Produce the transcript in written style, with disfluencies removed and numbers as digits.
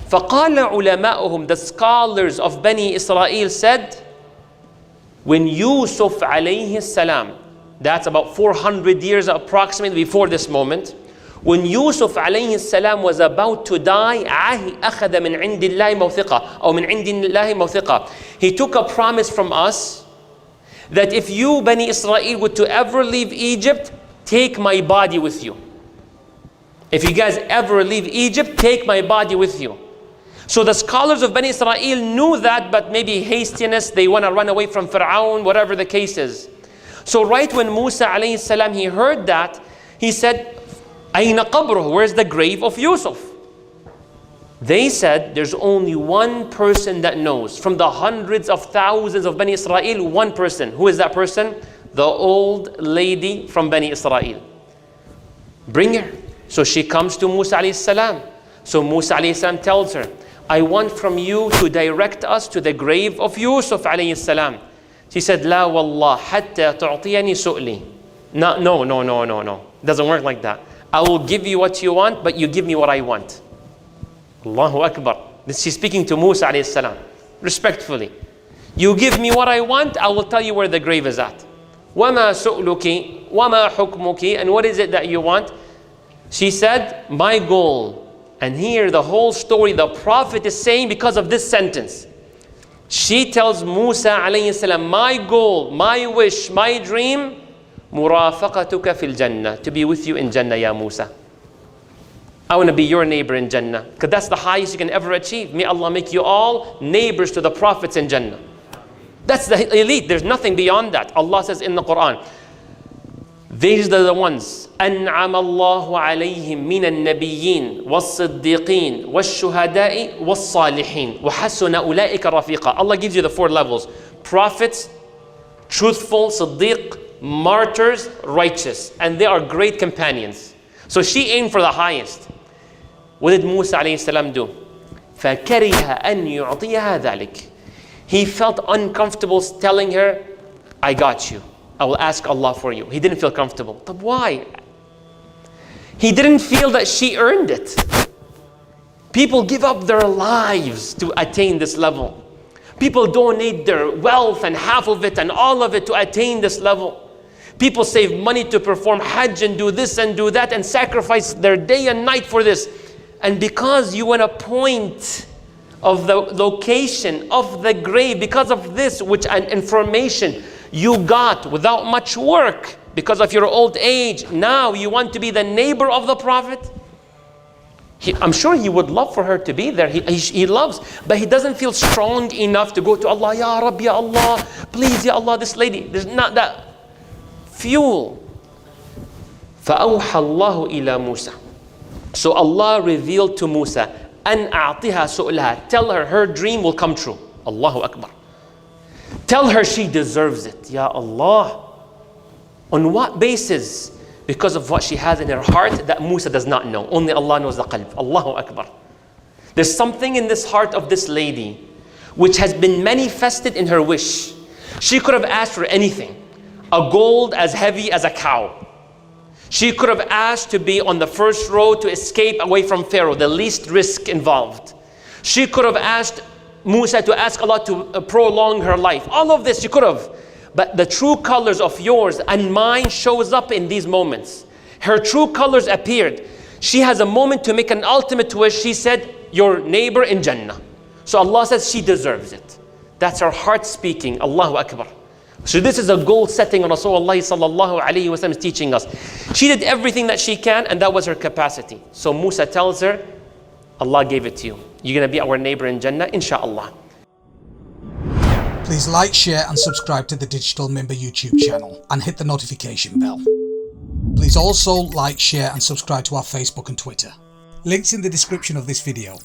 فَقَالَ عُلَمَاؤُهُم, the scholars of Bani Israel said, when Yusuf alayhi salam, that's about 400 years approximately before this moment, when Yusuf alayhi salam was about to die, أخذ من عند الله موثقة أو من عند الله موثقة. He took a promise from us that if you, Bani Israel, were to ever leave Egypt, take my body with you. If you guys ever leave Egypt, take my body with you. So the scholars of Bani Israel knew that, but maybe hastiness, they want to run away from Fir'aun, whatever the case is. So right when Musa alayhi salam, he heard that, he said, أين قبره? Where's the grave of Yusuf? They said, there's only one person that knows. From the hundreds of thousands of Bani Israel, one person. Who is that person? The old lady from Bani Israel. Bring her. So she comes to Musa alayhi salam. So Musa alayhi salam tells her, I want from you to direct us to the grave of Yusuf alayhi salam. She said, La wallah, hatta tu'tiyani su'li. No. Doesn't work like that. I will give you what you want, but you give me what I want. Allahu Akbar. She's speaking to Musa alayhi salam, respectfully. You give me what I want, I will tell you where the grave is at. وَمَا سُؤْلُكِ وَمَا حُكْمُكِ, and what is it that you want? She said, my goal. And here the whole story, the Prophet is saying because of this sentence. She tells Musa alayhi salam, my goal, my wish, my dream, مُرَافَقَتُكَ فِي الْجَنَّةِ, to be with you in Jannah, ya Musa. I want to be your neighbor in Jannah, because that's the highest you can ever achieve. May Allah make you all neighbors to the prophets in Jannah. That's the elite. There's nothing beyond that. Allah says in the Qur'an, these are the ones, أَنْعَمَ اللَّهُ عَلَيْهِمْ مِنَ النَّبِيِّينَ وَالصِّدِّيقِينَ وَالشُّهَدَاءِ وَالصَّالِحِينَ وَحَسُنَ أُولَٰئِكَ رَفِيقًا. Allah gives you the 4 levels. Prophets, truthful, siddiq, martyrs, righteous. And they are great companions. So she aimed for the highest. What did Musa alayhi salam do? فَكَرِهَ أَنْ يُعْطِيهَا ذَلِكَ. He felt uncomfortable telling her, I got you. I will ask Allah for you. He didn't feel comfortable. But why? He didn't feel that she earned it. People give up their lives to attain this level. People donate their wealth and half of it and all of it to attain this level. People save money to perform Hajj and do this and do that and sacrifice their day and night for this. And because you want a point of the location of the grave, because of this, which an information you got without much work, because of your old age, now you want to be the neighbor of the Prophet? I'm sure he would love for her to be there. He loves, but he doesn't feel strong enough to go to Allah, Ya Rabbi, Ya Allah, please, Ya Allah, this lady. There's not that fuel. فَأَوْحَى اللَّهُ إِلَى Musa. So Allah revealed to Musa, أَنْ أَعْطِهَا سُؤْلَهَا. Tell her her dream will come true. Allahu Akbar. Tell her she deserves it. Ya Allah. On what basis? Because of what she has in her heart that Musa does not know. Only Allah knows the qalb. Allahu Akbar. There's something in this heart of this lady which has been manifested in her wish. She could have asked for anything. A gold as heavy as a cow. She could have asked to be on the first row to escape away from Pharaoh, the least risk involved. She could have asked Musa to ask Allah to prolong her life. All of this she could have. But the true colors of yours and mine shows up in these moments. Her true colors appeared. She has a moment to make an ultimate wish. She said, your neighbor in Jannah. So Allah says she deserves it. That's her heart speaking. Allahu Akbar. So this is a goal setting on Rasulullah sallallahu alayhi wa sallam is teaching us. She did everything that she can, and that was her capacity. So Musa tells her, Allah gave it to you. You're going to be our neighbor in Jannah, inshaAllah. Please like, share and subscribe to the Digital Member YouTube channel and hit the notification bell. Please also like, share and subscribe to our Facebook and Twitter. Links in the description of this video.